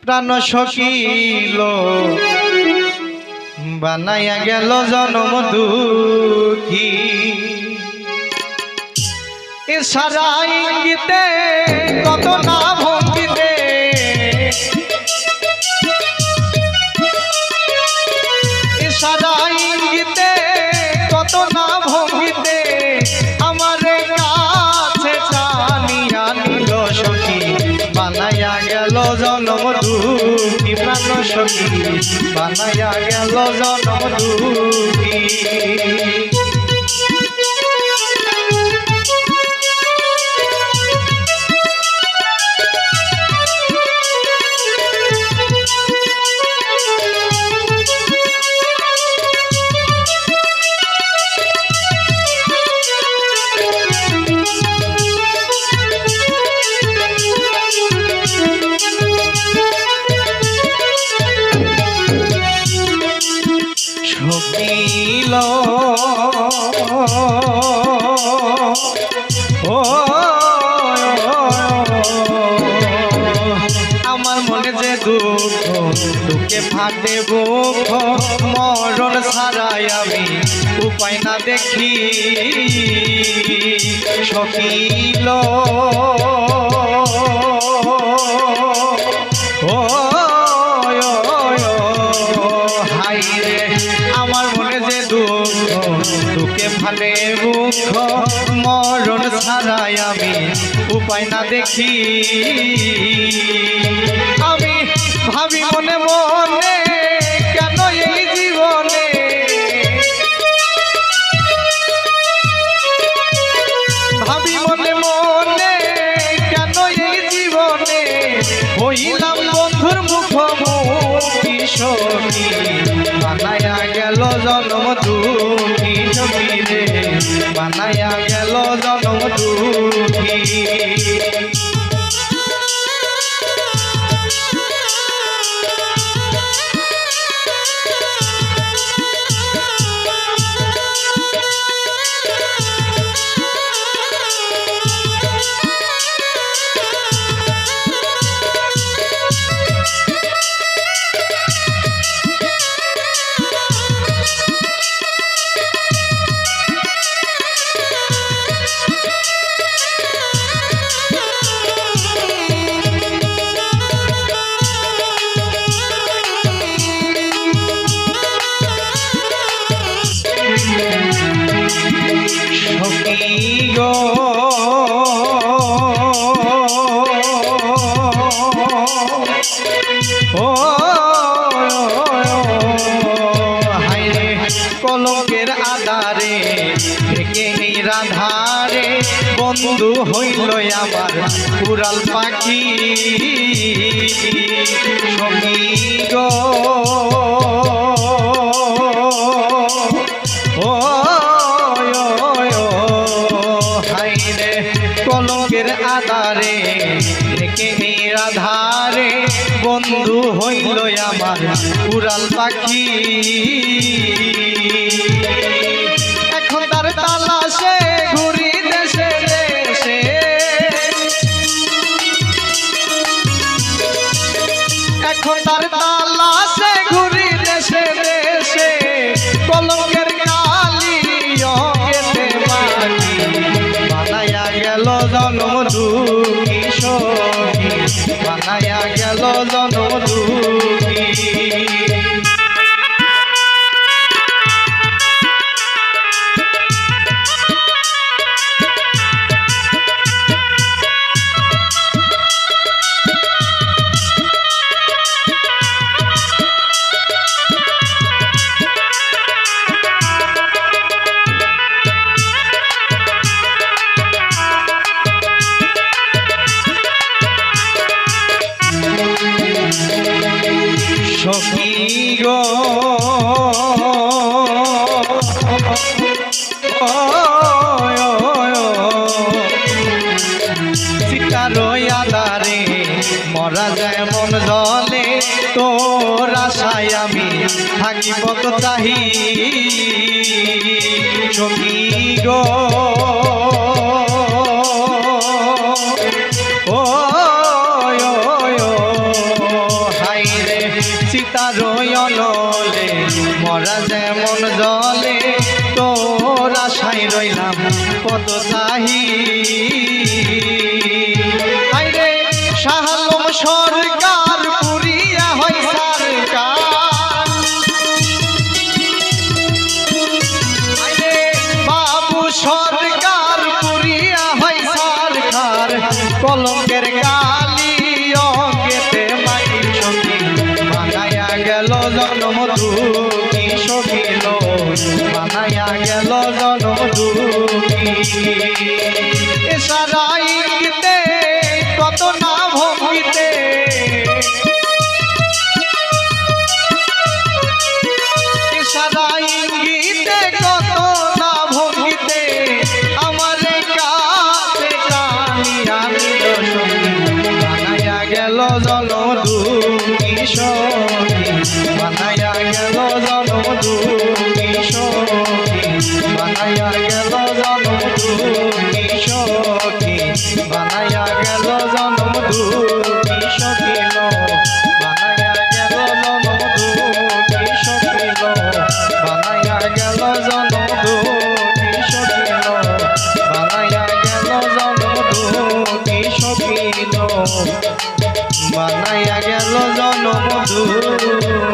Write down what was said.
প্রাণ সখিল বানাইয়া গেল জনম দুঃখী ইশারা ইঙ্গিতে কত না ভঙ্গিতে ইশারা ইঙ্গিতে কত না ভঙ্গিতে আমার কাছে টানিয়া নিল সখী বানাইয়া গেল জনম দুঃখী প্রাণ সখী বানাইয়া গেল জনম দুঃখী সখিল ও আমার মনে যে দুঃখ দুঃখে ফাটে বুক মরণ ছাড়াই আমি উপায় না দেখি সখিল ও আমার মনে যে দুঃখ দুঃখে ফালে বুক মরণ ছাড়াই আমি উপায় না দেখি আমি ভাবি মনে মনে কেন এই জীবনে ভাবি মনে মনে কেন এই জীবনে হইলাম বন্ধুর মুখোমুখি সখী বানাইয়া গেল জনম দুঃখী সখী রে বানাইয়া গেল জনম দুঃখী গো ও হায়রে কলঙ্কের আধারে থেকে নিরাধারে বন্ধু হইল আমার উড়াল পাখি সখী গো ও কলঙ্কের আধারে থেকে নিরাধারে বন্ধু হইল আমার উড়াল পাখি এখন তার তালাশে ঘুরি দেশে দেশে এখন তার তালাশে ঘুরি দেশে দেশে কলঙ্কের কালি অঙ্গেতে মাটি বানাইয়া গেল জনম দুঃখী সখী বানাইয়া গেল জনম দুঃখী সখী গো সিতারই আধারে মরা যায় মন জলে তোর আশায় আমি থাকি কত চাহি সখী গো ও রইলাম কত চাহি আইরে শাহালম সরকার পুরিয়া হয় সরকার আইরে বাবু সরকার পুরিয়া হয় সরকার কলঙ্কের কালি অঙ্গেতে মাটি সখী বানায়া গেল জন্ম দুঃখী সখিল বানায়া গেল জন্ম দুঃখী সারা ইঙ্গিতে কত না ভঙ্গিতে সারা ইঙ্গিতে কত না ভঙ্গিতে আমার কাছে টানিয়া নিল সখী বানায়া গেল জন্ম দুঃখী সখী বানায়া গেল জন্ম দুঃখী সখী বানায়া গেল জন্ম দুঃখী সখী বানায়া গেল জন্ম দুঃখী সখিল বানায়া গেল জন্ম দুঃখী সখিল বানায়া গেল জন্ম দুঃখী সখিল বানায়া গেল জন্ম দুঃখী সখিল বানায়া গেল জন্ম দুঃখী